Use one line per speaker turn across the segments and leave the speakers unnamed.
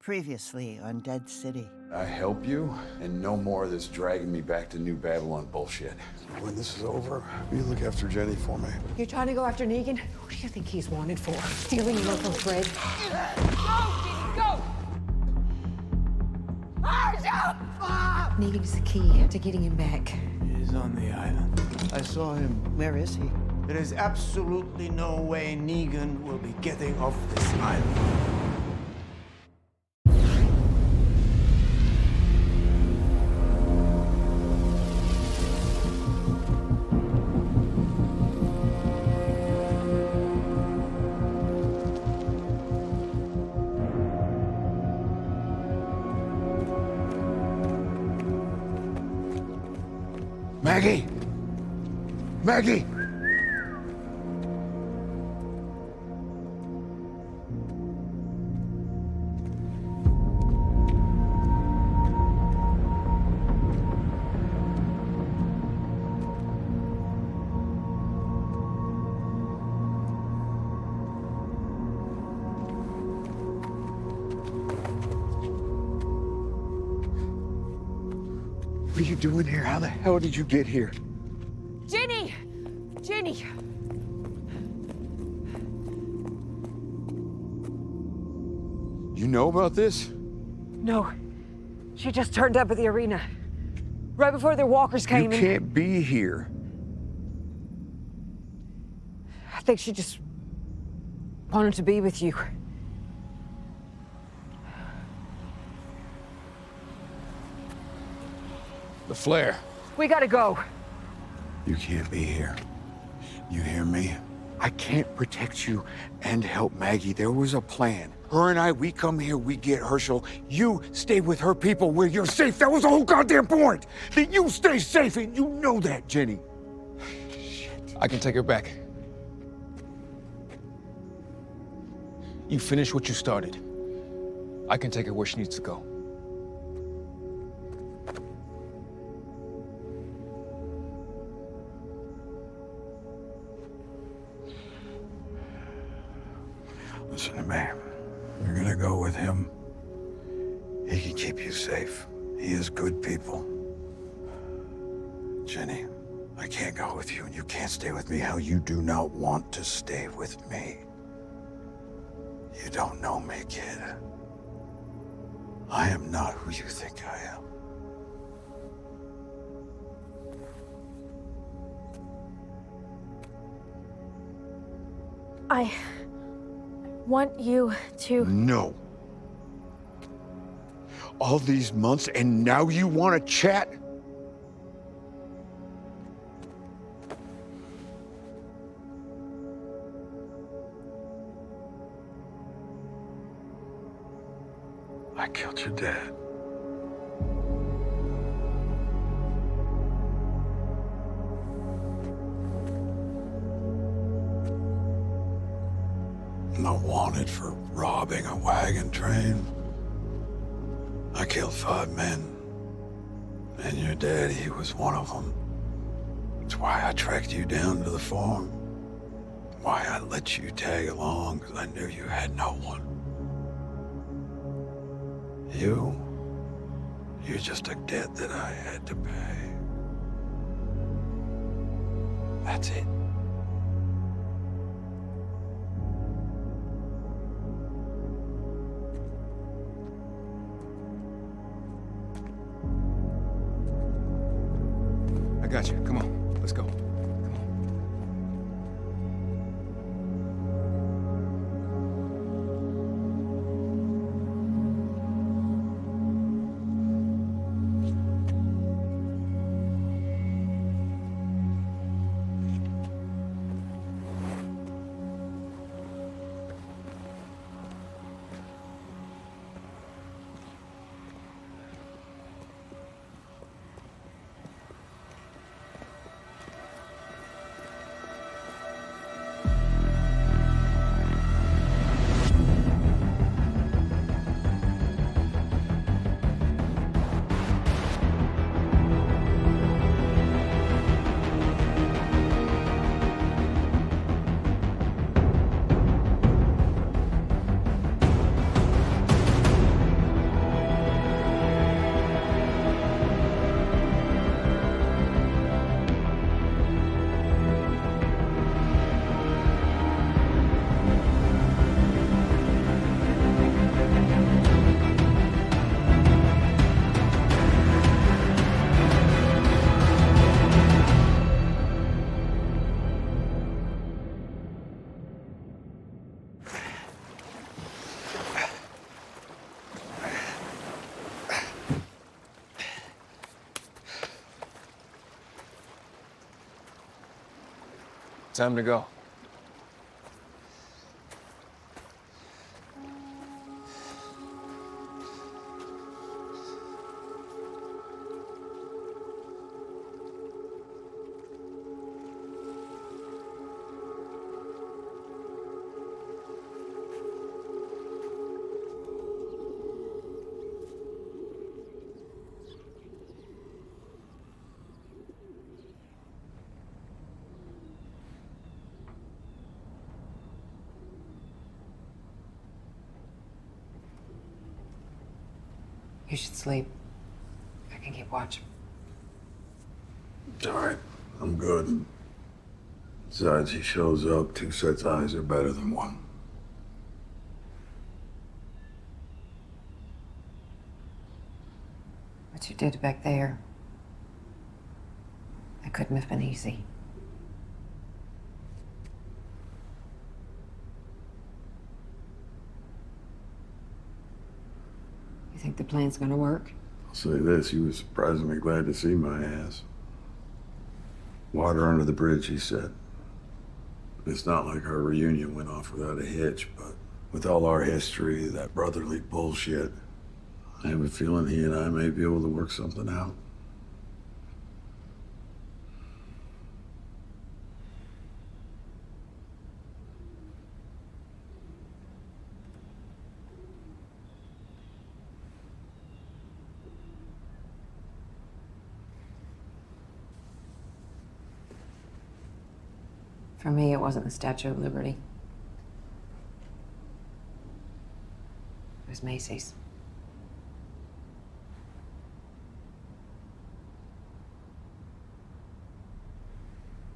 Previously on Dead City.
I help you, and no more of this dragging me back to New Babylon bullshit.
When this is over, will you look after Jenny for me?
You're trying to go after Negan? Who do you think he's wanted for? Stealing love from Fred?
Go, Ginny, go!
Negan is the key to getting him back.
He's on the island.
I saw him. Where is he?
There is absolutely no way Negan will be getting off this island.
Maggie! Maggie! What are you doing here? How the hell did you get here?
Ginny! Ginny!
You know about this?
No. She just turned up at the arena. Right before their walkers came in.
You can't be here.
I think she just wanted to be with you.
The flare.
We gotta go.
You can't be here. You hear me?
I can't protect you and help Maggie. There was a plan. Her and I, we come here, we get Herschel. You stay with her people where you're safe. That was the whole goddamn point. That you stay safe, and you know that, Jenny. Shit.
I can take her back. You finish what you started. I can take her where she needs to go.
Listen to me. You're gonna go with him. He can keep you safe. He is good people. Jenny, I can't go with you, and you can't stay with me how you do not want to stay with me. You don't know me, kid. I am not who you think I am.
I want you to...
No. All these months, and now you want to chat?
I killed your dad. I'm not wanted for robbing a wagon train. I killed 5 men. And your dad, he was one of them. That's why I tracked you down to the farm. Why I let you tag along, because I knew you had no one. You're just a debt that I had to pay. That's it.
I got you. Come on. Let's go. Come on. Time to go.
You should sleep. I can keep watching.
It's all right. I'm good. Besides, he shows up, two sets of eyes are better than one.
What you did back there, that couldn't have been easy. You think the plan's gonna work?
I'll say this, he was surprisingly glad to see my ass. Water under the bridge, he said. It's not like our reunion went off without a hitch, but with all our history, that brotherly bullshit, I have a feeling he and I may be able to work something out.
For me, it wasn't the Statue of Liberty. It was Macy's.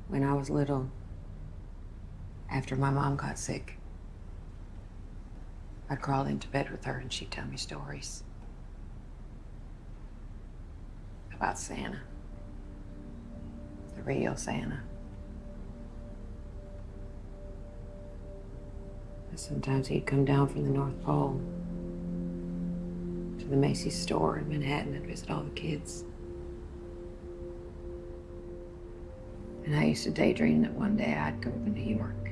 When I was little, after my mom got sick, I'd crawl into bed with her and she'd tell me stories about Santa, the real Santa. And sometimes he'd come down from the North Pole to the Macy's store in Manhattan and visit all the kids. And I used to daydream that one day I'd go to New York,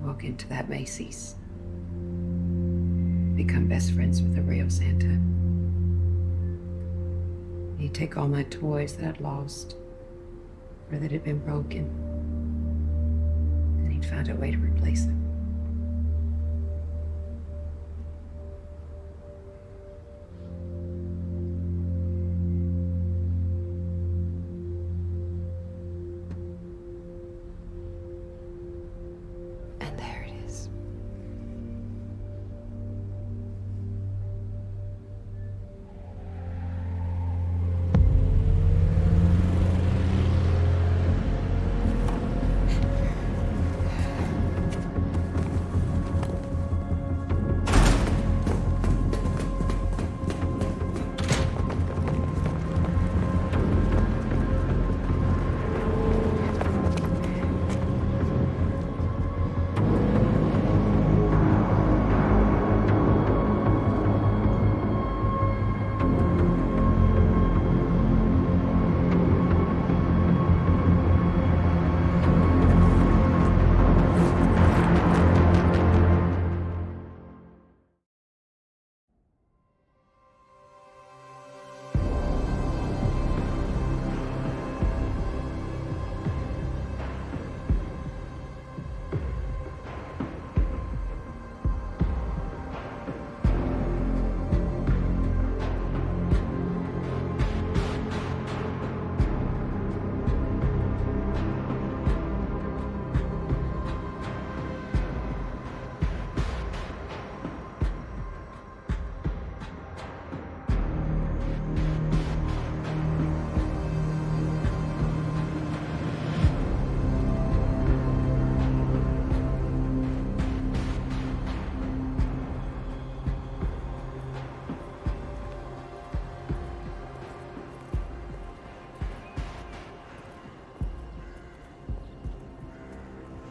walk into that Macy's, become best friends with the real Santa. And he'd take all my toys that I'd lost or that had been broken, and he'd find a way to replace them. And there it is.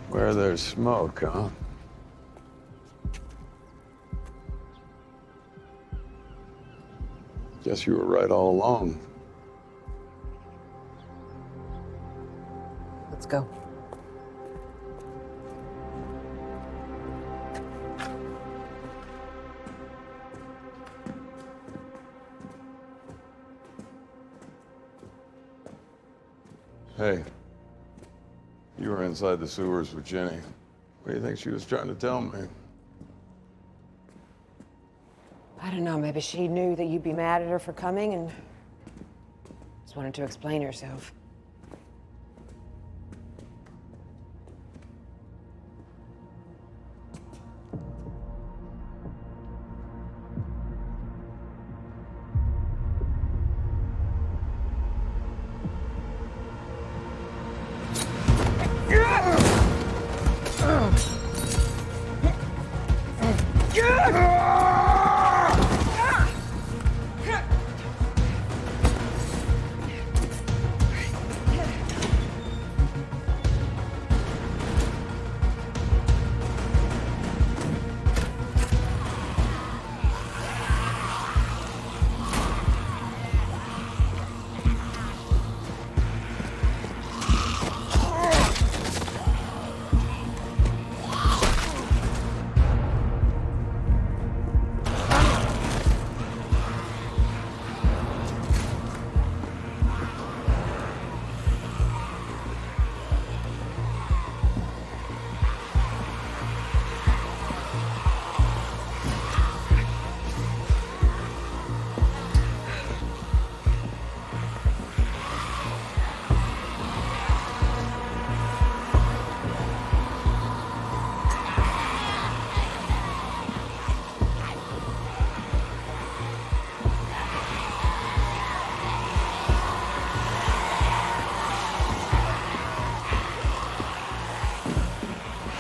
Where there's smoke, huh? Guess you were right all along.
Let's go.
Hey, you were inside the sewers with Ginny. What do you think she was trying to tell me?
I don't know, maybe she knew that you'd be mad at her for coming and just wanted to explain herself.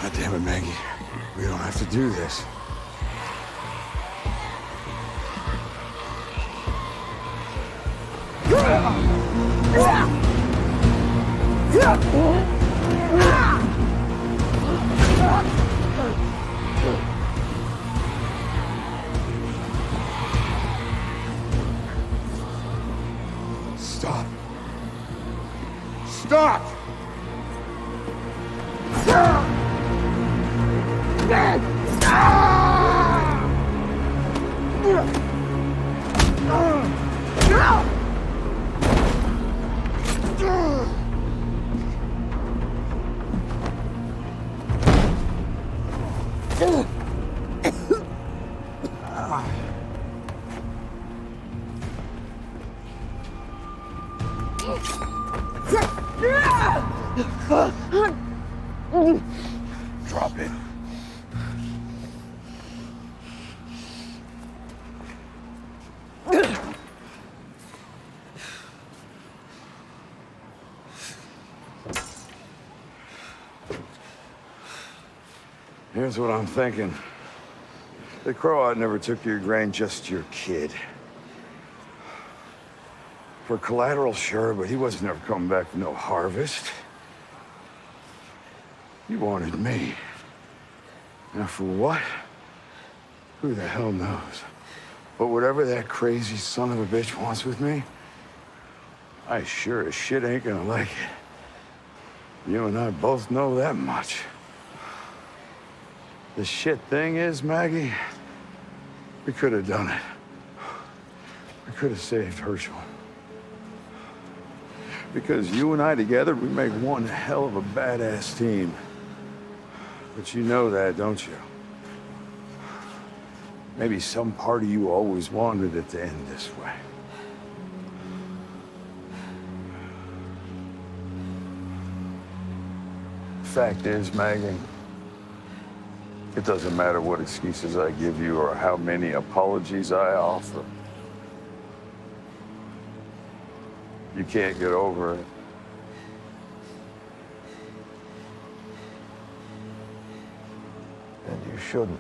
God damn it, Maggie. We don't have to do this. Stop. Stop! Drop it. Here's what I'm thinking. The Croat never took your grain, just your kid. For collateral, sure, but he wasn't ever coming back with no harvest. He wanted me. Now for what? Who the hell knows? But whatever that crazy son of a bitch wants with me, I sure as shit ain't gonna like it. You and I both know that much. The shit thing is, Maggie, we could have done it. We could have saved Herschel. Because you and I together, we make one hell of a badass team. But you know that, don't you? Maybe some part of you always wanted it to end this way. Fact is, Maggie, it doesn't matter what excuses I give you or how many apologies I offer. You can't get over it. And you shouldn't.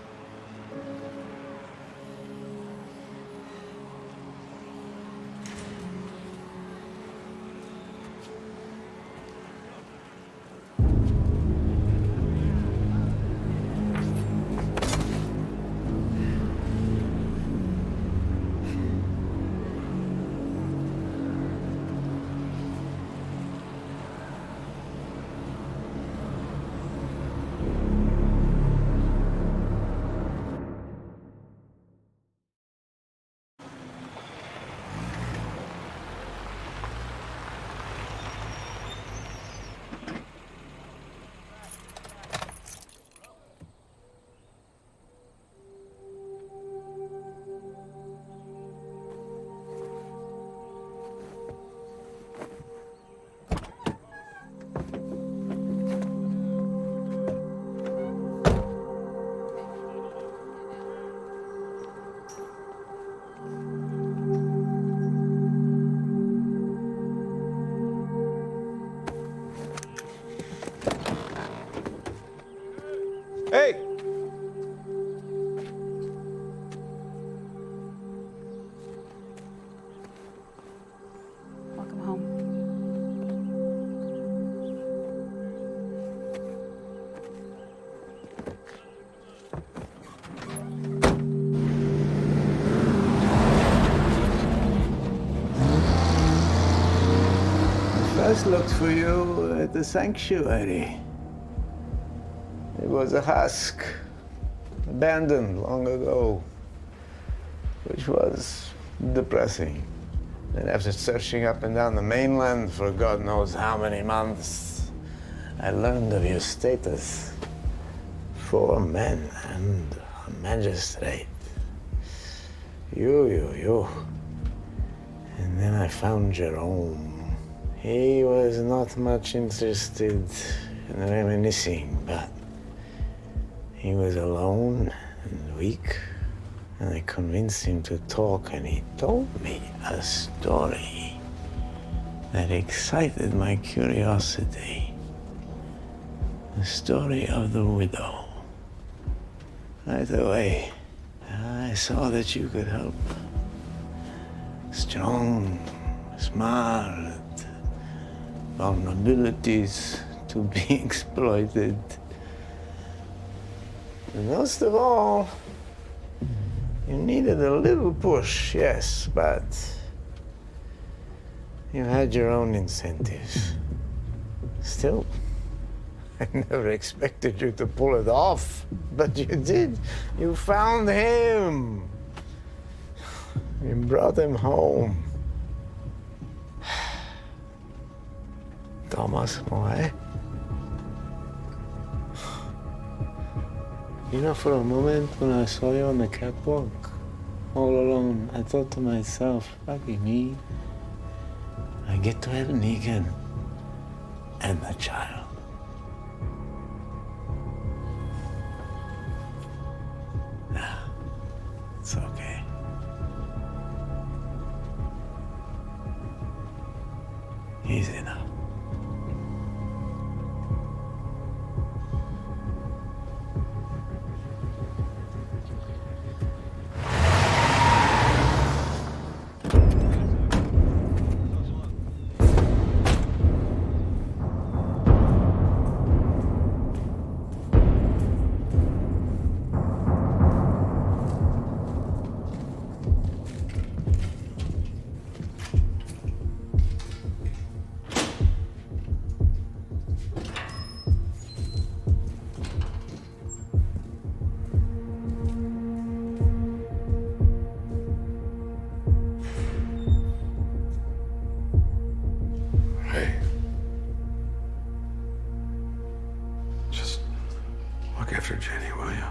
Thomas looked for you at the sanctuary. It was a husk, abandoned long ago, which was depressing. And after searching up and down the mainland for God knows how many months, I learned of your status. 4 men and a magistrate. You. And then I found Jerome. He was not much interested in reminiscing, but he was alone and weak. And I convinced him to talk, and he told me a story that excited my curiosity. The story of the widow. Right away, I saw that you could help. Strong, smart, vulnerabilities to be exploited. And most of all, you needed a little push, yes, but you had your own incentives. Still, I never expected you to pull it off, but you did. You found him. You brought him home. Thomas, why? You know, for a moment when I saw you on the catwalk, all alone, I thought to myself, lucky me, I get to have Negan and the child. Nah, it's okay. Easy now.
Hey. Just look after Jenny, will you?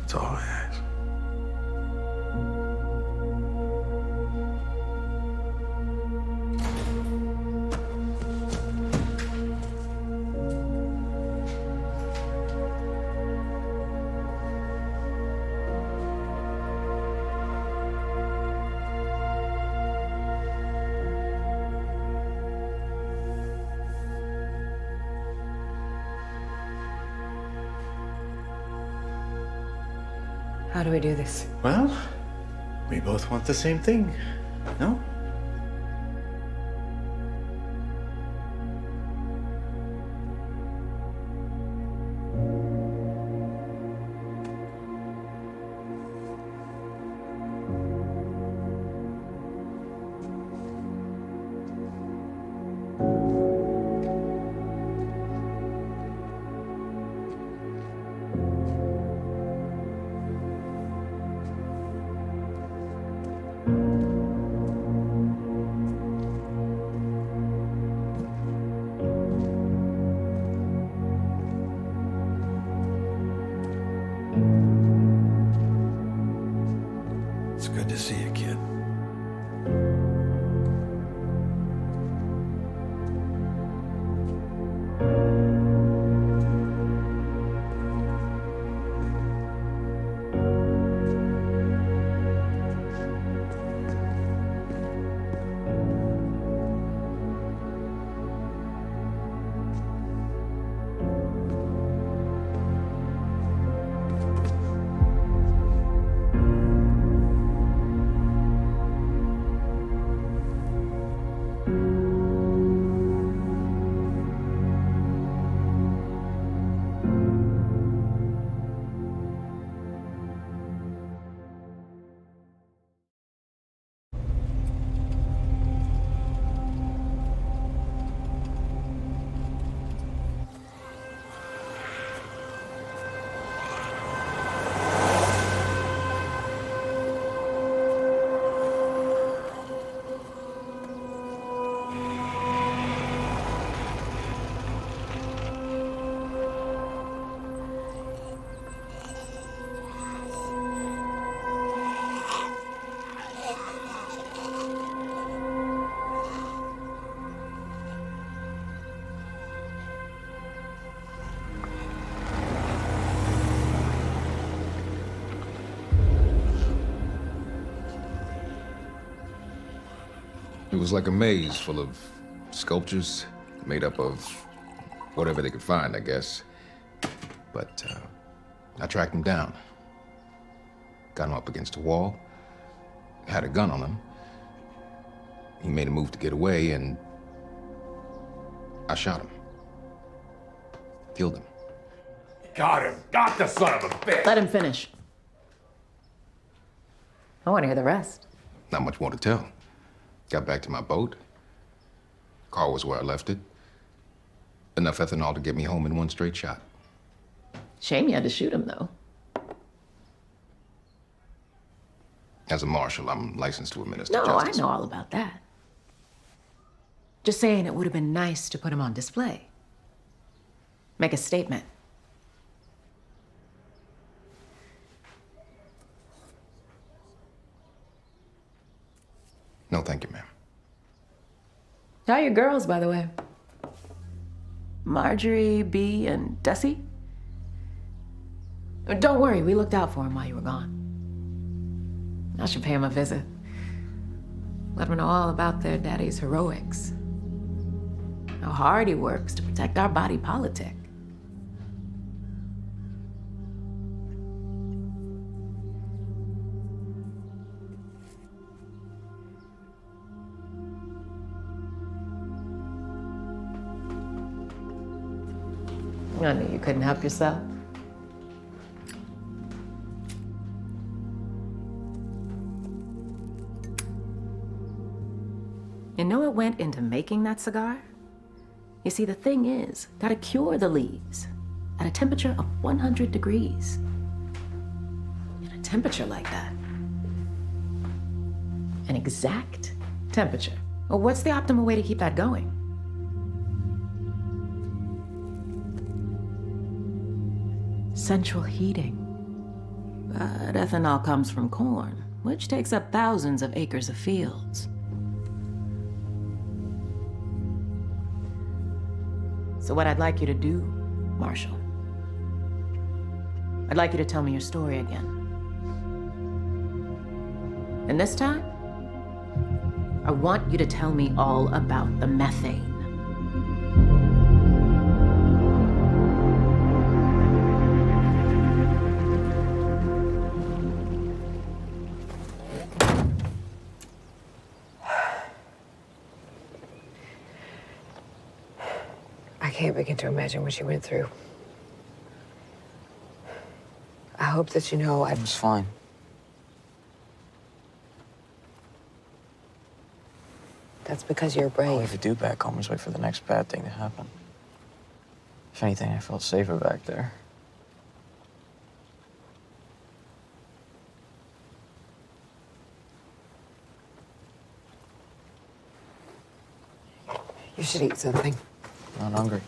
That's all I ask.
How do we do this?
Well, we both want the same thing, no?
It was like a maze full of sculptures made up of whatever they could find, I guess. But I tracked him down. Got him up against a wall. Had a gun on him. He made a move to get away, and I shot him. Killed him.
Got him. Got the son of a bitch.
Let him finish. I want to hear the rest.
Not much more to tell. Got back to my boat. Car was where I left it. Enough ethanol to get me home in one straight shot.
Shame you had to shoot him, though.
As a marshal, I'm licensed to administer
No,
justice.
I know all about that. Just saying it would have been nice to put him on display. Make a statement.
No, thank you, ma'am.
How are your girls, by the way? Marjorie, Bea, and Desi? Don't worry, we looked out for him while you were gone. I should pay him a visit. Let him know all about their daddy's heroics. How hard he works to protect our body politic. I knew you couldn't help yourself. You know what went into making that cigar? You see, the thing is, gotta cure the leaves at a temperature of 100 degrees. At a temperature like that. An exact temperature. Well, what's the optimal way to keep that going? Central heating. But ethanol comes from corn, which takes up thousands of acres of fields. So what I'd like you to do, Marshall, I'd like you to tell me your story again. And this time, I want you to tell me all about the methane.
I can't begin to imagine what you went through. I hope that you know
I was fine.
that's because you're
All
brave.
we could do back home was wait for the next bad thing to happen. If anything, I felt safer back there.
You should eat something.
I'm not hungry.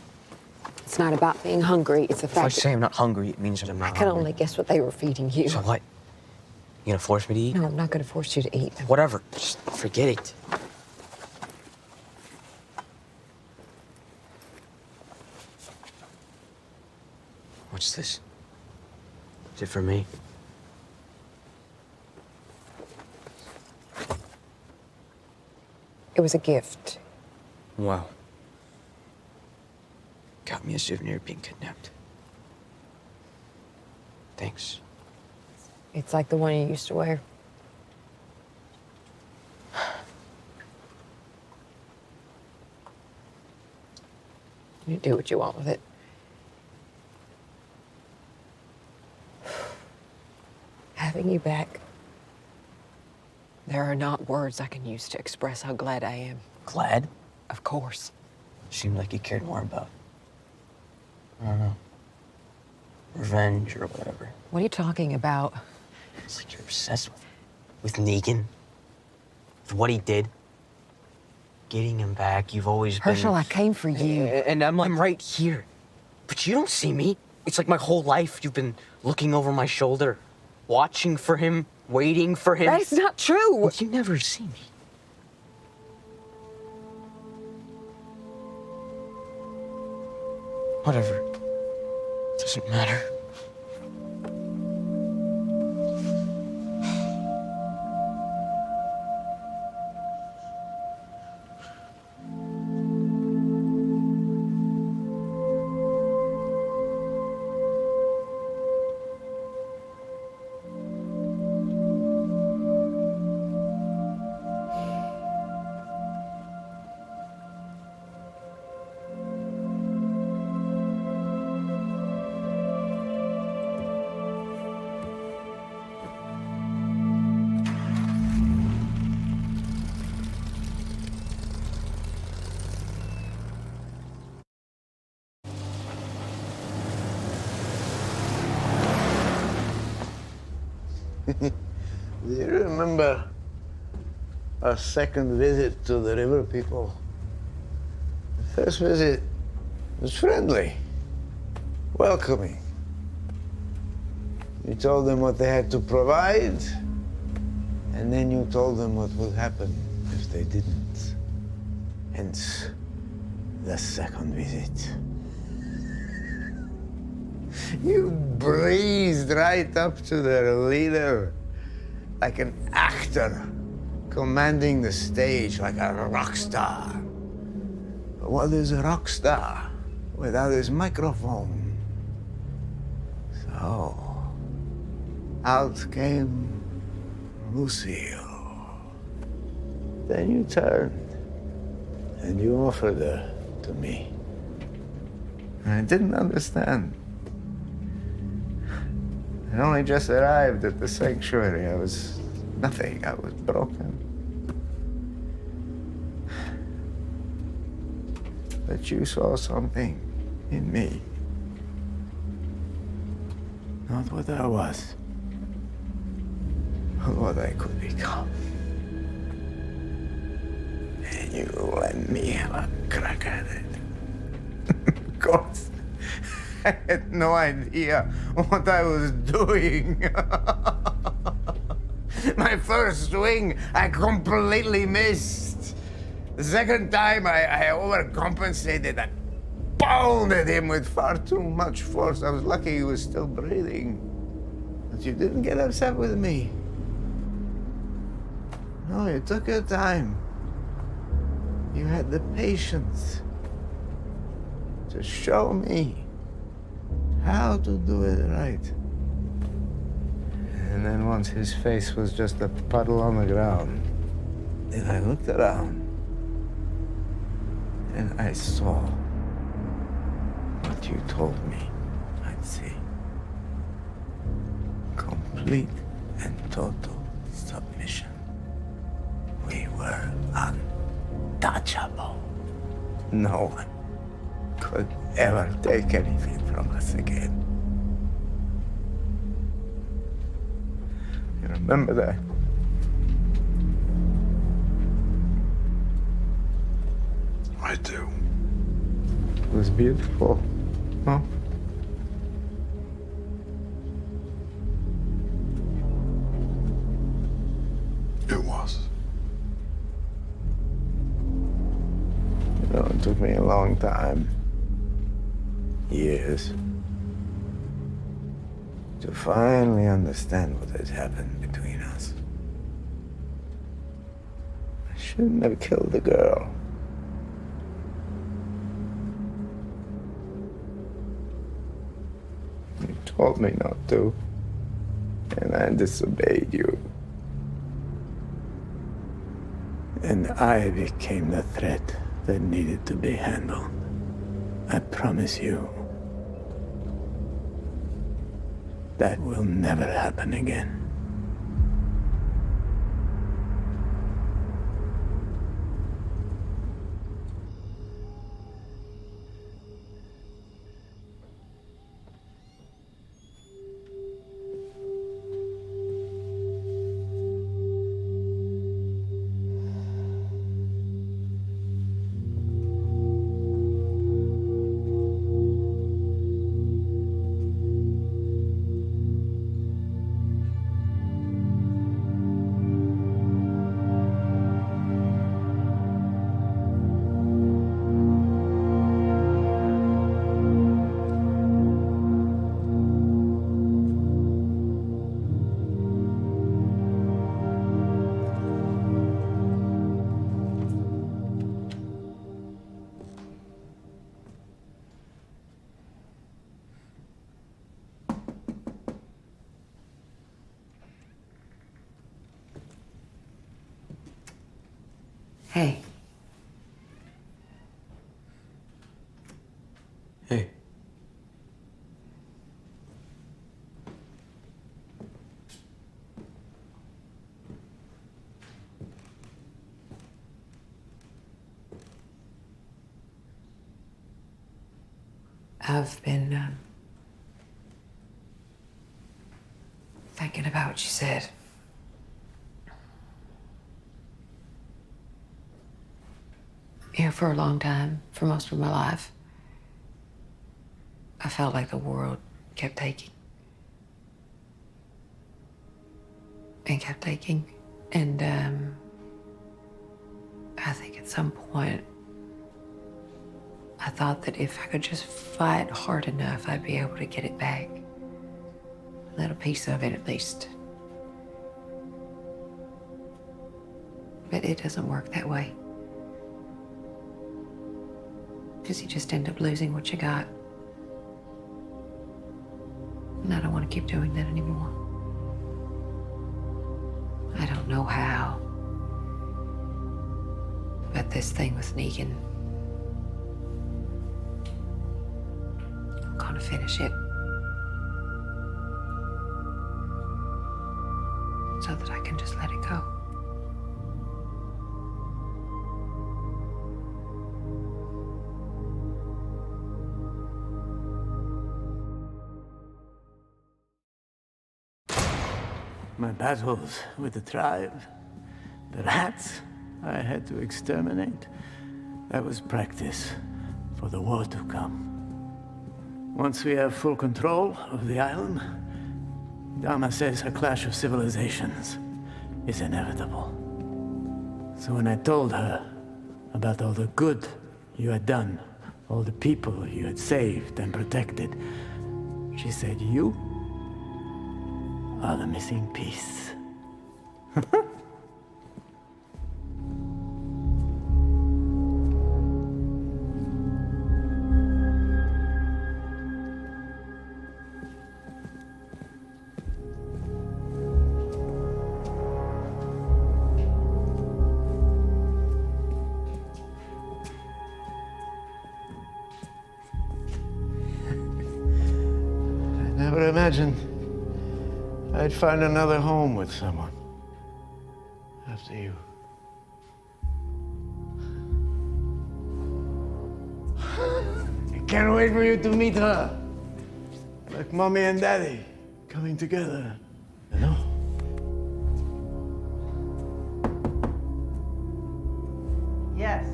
It's not about being hungry. It's the
If I
fact
say I'm not hungry, it means that I'm
that
not
I can
hungry.
only guess what they were feeding you.
So what? You gonna force me to eat?
No, I'm not going to force you to eat.
Whatever. Just forget it. What's this? Is it for me?
It was a gift.
Wow. Got me a souvenir of being kidnapped. Thanks.
It's like the one you used to wear. You do what you want with it. Having you back, there are not words I can use to express how glad I am.
Glad?
Of course.
Seemed like you cared more about, I don't know, revenge or whatever.
What are you talking about?
It's like you're obsessed with Negan, with what he did. Getting him back, you've always been...
Herschel, I came for you.
And I'm right here. But you don't see me. It's like my whole life you've been looking over my shoulder, watching for him, waiting for him.
That is not true.
Well, you never see me. Whatever. Doesn't matter.
Do you remember our second visit to the river people? The first visit was friendly, welcoming. You told them what they had to provide, and then you told them what would happen if they didn't. Hence, the second visit. You breezed right up to their leader like an actor commanding the stage like a rock star. But what is a rock star without his microphone? So, out came Lucille. Then you turned and you offered her to me. And I didn't understand. I only just arrived at the sanctuary. I was nothing. I was broken. But you saw something in me. Not what I was, but what I could become. And you let me have a crack at it. Of course. I had no idea what I was doing. My first swing, I completely missed. The second time, I overcompensated. I pounded him with far too much force. I was lucky he was still breathing. But you didn't get upset with me. No, you took your time. You had the patience to show me how to do it right. And then once his face was just a puddle on the ground, then I looked around and I saw what you told me I'd see. Complete and total submission. We were untouchable. No one could ever take anything from us again. You remember that?
I do.
It was beautiful, huh?
It was.
You know, it took me a long time. Years. To finally understand what had happened between us. I shouldn't have killed the girl. You told me not to, and I disobeyed you. And I became the threat that needed to be handled. I promise you. That will never happen again.
Hey.
Hey.
I've been thinking about about what you said. You know, for a long time, for most of my life, I felt like the world kept taking. And kept taking. And I think at some point, I thought that if I could just fight hard enough, I'd be able to get it back. A little piece of it, at least. But it doesn't work that way. Because you just end up losing what you got. And I don't want to keep doing that anymore. I don't know how. But this thing with Negan, I'm gonna finish it. So that I can just let it go.
My battles with the tribe, the rats I had to exterminate, that was practice for the war to come. Once we have full control of the island, Doma says a clash of civilizations is inevitable. So when I told her about all the good you had done, all the people you had saved and protected, she said, "You are the missing piece." I never imagined I'd find another home with someone after you. I can't wait for you to meet her. Like mommy and daddy coming together, you know?
Yes.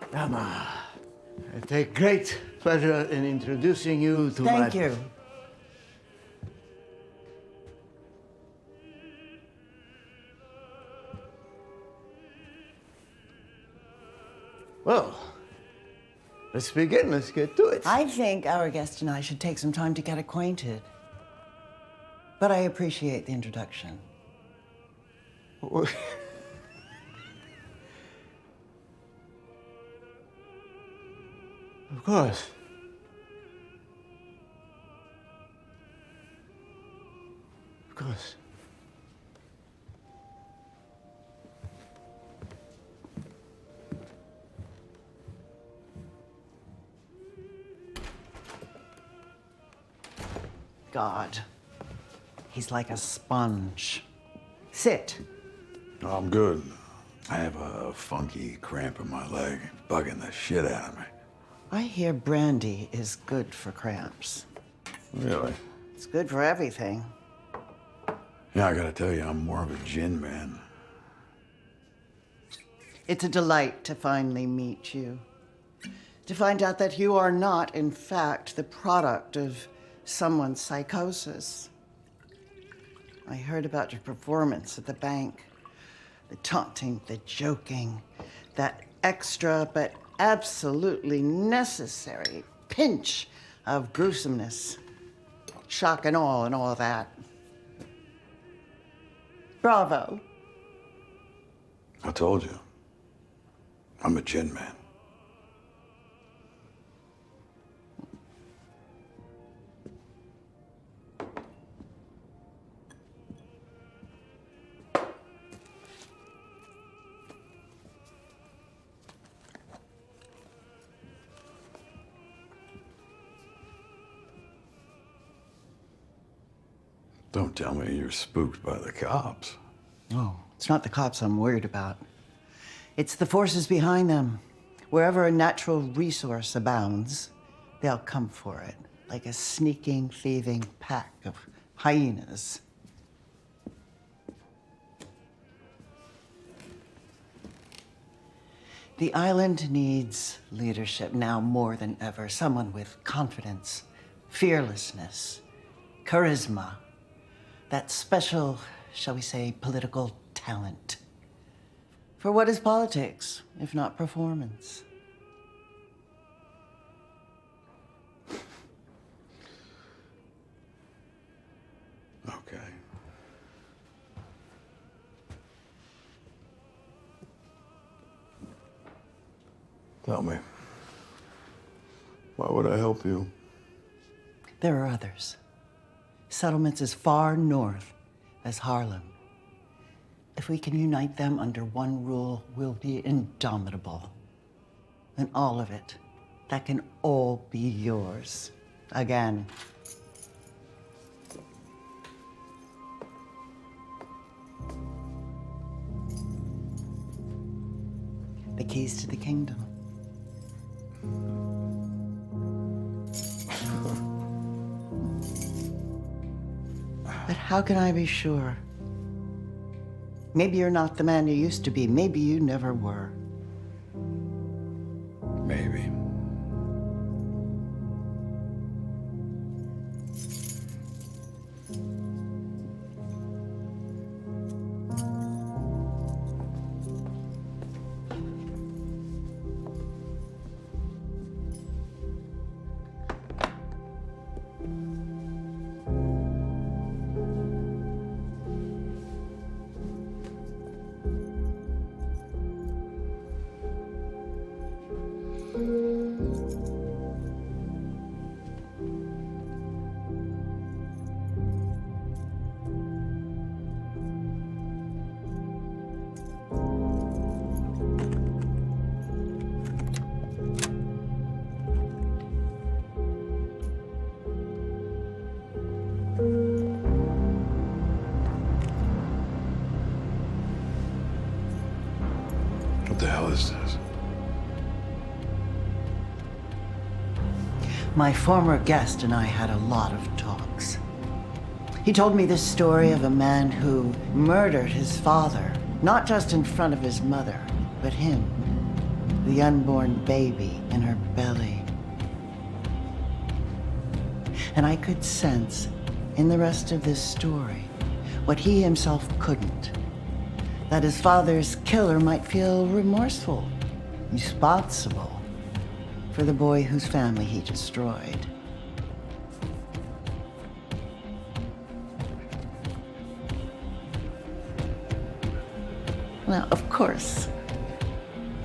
Doma, I take great pleasure in introducing you to
Thank you.
Well, let's begin. Let's get to it.
I think our guest and I should take some time to get acquainted. But I appreciate the introduction.
Of course. Of course.
God. He's like a sponge. Sit.
Oh, I'm good. I have a funky cramp in my leg, bugging the shit out of me.
I hear brandy is good for cramps.
Really?
It's good for everything.
Yeah, I gotta tell you, I'm more of a gin man.
It's a delight to finally meet you. To find out that you are not, in fact, the product of someone's psychosis. I heard about your performance at the bank. The taunting, the joking, that extra but absolutely necessary pinch of gruesomeness. Shock and all that. Bravo.
I told you, I'm a gin man. Don't tell me you're spooked by the cops.
Oh, it's not the cops I'm worried about. It's the forces behind them. Wherever a natural resource abounds, they'll come for it, like a sneaking, thieving pack of hyenas. The island needs leadership now more than ever. Someone with confidence, fearlessness, charisma, that special, shall we say, political talent. For what is politics, if not performance?
Okay. Tell me. Why would I help you?
There are others. Settlements as far north as Harlem. If we can unite them under one rule, we'll be indomitable. And all of it, that can all be yours. Again. The keys to the kingdom. But how can I be sure? Maybe you're not the man you used to be. Maybe you never were.
Maybe. What the hell is this?
My former guest and I had a lot of talks. He told me this story of a man who murdered his father, not just in front of his mother, but him, the unborn baby in her belly. And I could sense in the rest of this story what he himself couldn't. That his father's killer might feel remorseful, responsible for the boy whose family he destroyed. Now, of course,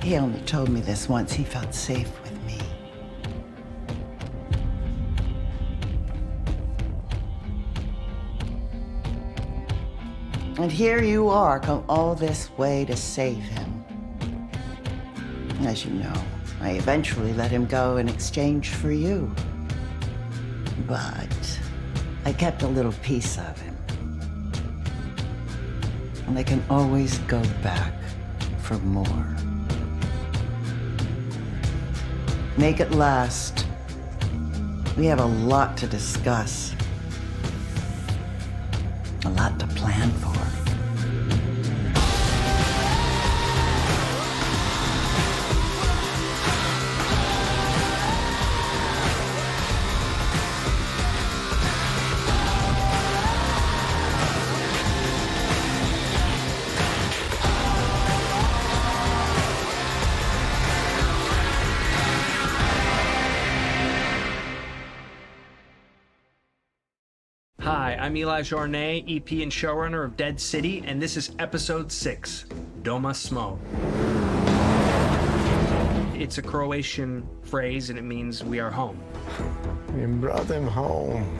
he only told me this once he felt safe with me. And here you are, come all this way to save him. As you know, I eventually let him go in exchange for you. But I kept a little piece of him. And I can always go back for more. Make it last. We have a lot to discuss. A lot to plan for.
Hi, I'm Eli Jornet, EP and showrunner of Dead City, and this is episode 6, Doma Smo. It's a Croatian phrase, and it means we are home.
You brought him home.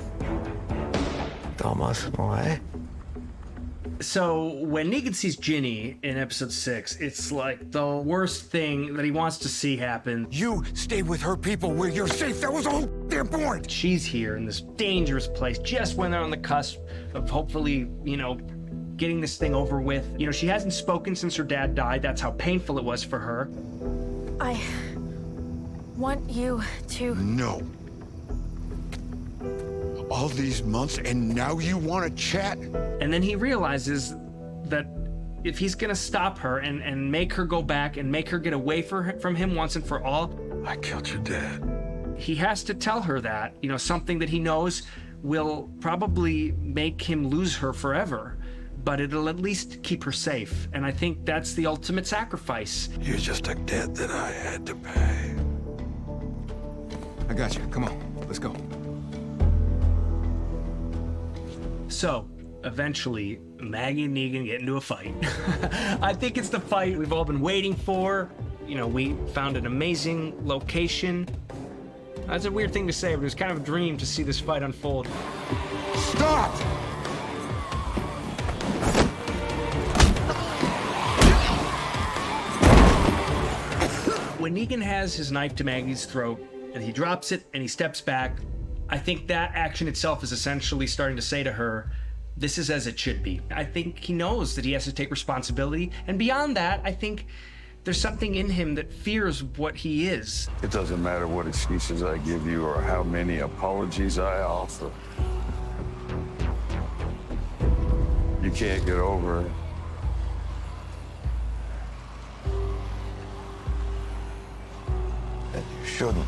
Doma Smo, eh?
So when Negan sees Ginny in episode 6, it's like the worst thing that he wants to see happen.
You stay with her people where you're safe. That was the whole damn point.
She's here in this dangerous place just when they're on the cusp of hopefully, getting this thing over with. You know, she hasn't spoken since her dad died. That's how painful it was for her.
I want you to...
No. All these months, and now you want to chat?
And then he realizes that if he's gonna stop her and make her go back and make her get away from him once and for all,
I killed your dad.
he has to tell her that, you know, something that he knows will probably make him lose her forever, but it'll at least keep her safe. And I think that's the ultimate sacrifice.
You're just a debt that I had to pay.
I got you. Come on, let's go.
So, eventually, Maggie and Negan get into a fight. I think it's the fight we've all been waiting for. You know, we found an amazing location. That's a weird thing to say, but it was kind of a dream to see this fight unfold.
Stop!
When Negan has his knife to Maggie's throat, and he drops it and he steps back, I think that action itself is essentially starting to say to her, this is as it should be. I think he knows that he has to take responsibility, and beyond that, I think there's something in him that fears what he is.
It doesn't matter what excuses I give you or how many apologies I offer. You can't get over it. And you shouldn't.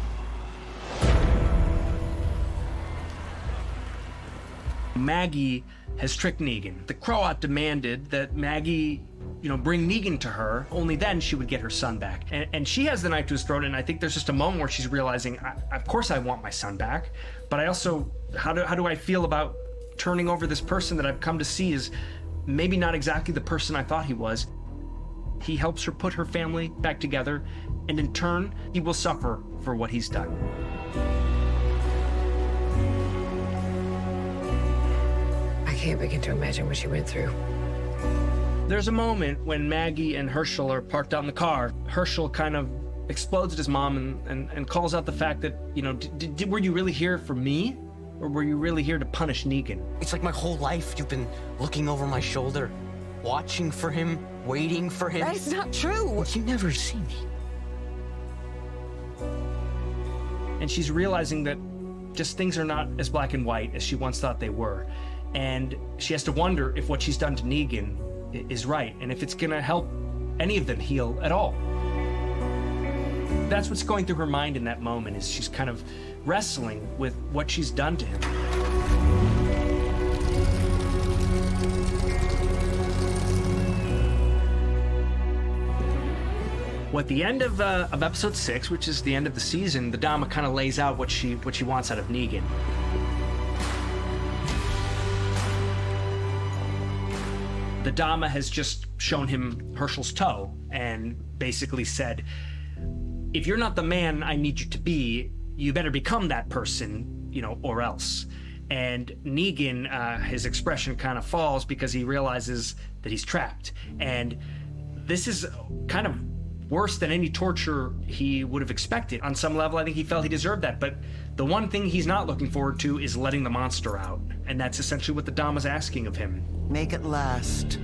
Maggie has tricked Negan. The Croat demanded that Maggie, you know, bring Negan to her. Only then she would get her son back. And she has the knife to his throat, and I think there's just a moment where she's realizing, of course I want my son back, but I also, how do I feel about turning over this person that I've come to see is maybe not exactly the person I thought he was. He helps her put her family back together, and in turn, he will suffer for what he's done.
I can't begin to imagine what she went through.
There's a moment when Maggie and Herschel are parked out in the car. Herschel kind of explodes at his mom and calls out the fact that, you know, were you really here for me? Or were you really here to punish Negan?
It's like my whole life you've been looking over my shoulder, watching for him, waiting for him.
That is not true.
You never see me.
And she's realizing that just things are not as black and white as she once thought they were. And she has to wonder if what she's done to Negan is right, and if it's gonna help any of them heal at all. That's what's going through her mind in that moment, is she's kind of wrestling with what she's done to him. Well, at the end of episode 6, which is the end of the season, the Doma kind of lays out what she wants out of Negan. The Doma has just shown him Herschel's toe and basically said, if you're not the man I need you to be, you better become that person, you know, or else. And Negan, his expression kind of falls because he realizes that he's trapped. And this is kind of worse than any torture he would have expected. On some level, I think he felt he deserved that. But the one thing he's not looking forward to is letting the monster out. And that's essentially what the Doma's asking of him.
Make it last.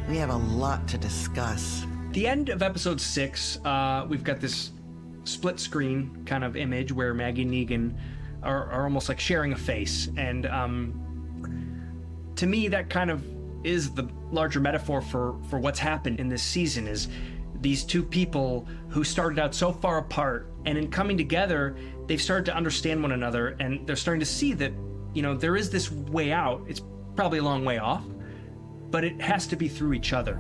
We have a lot to discuss.
The end of episode 6, we've got this split screen kind of image where Maggie and Negan are almost like sharing a face. And to me, that kind of is the larger metaphor for what's happened in this season, is these two people who started out so far apart, and in coming together, they've started to understand one another, and they're starting to see that, you know, there is this way out. It's probably a long way off, but it has to be through each other.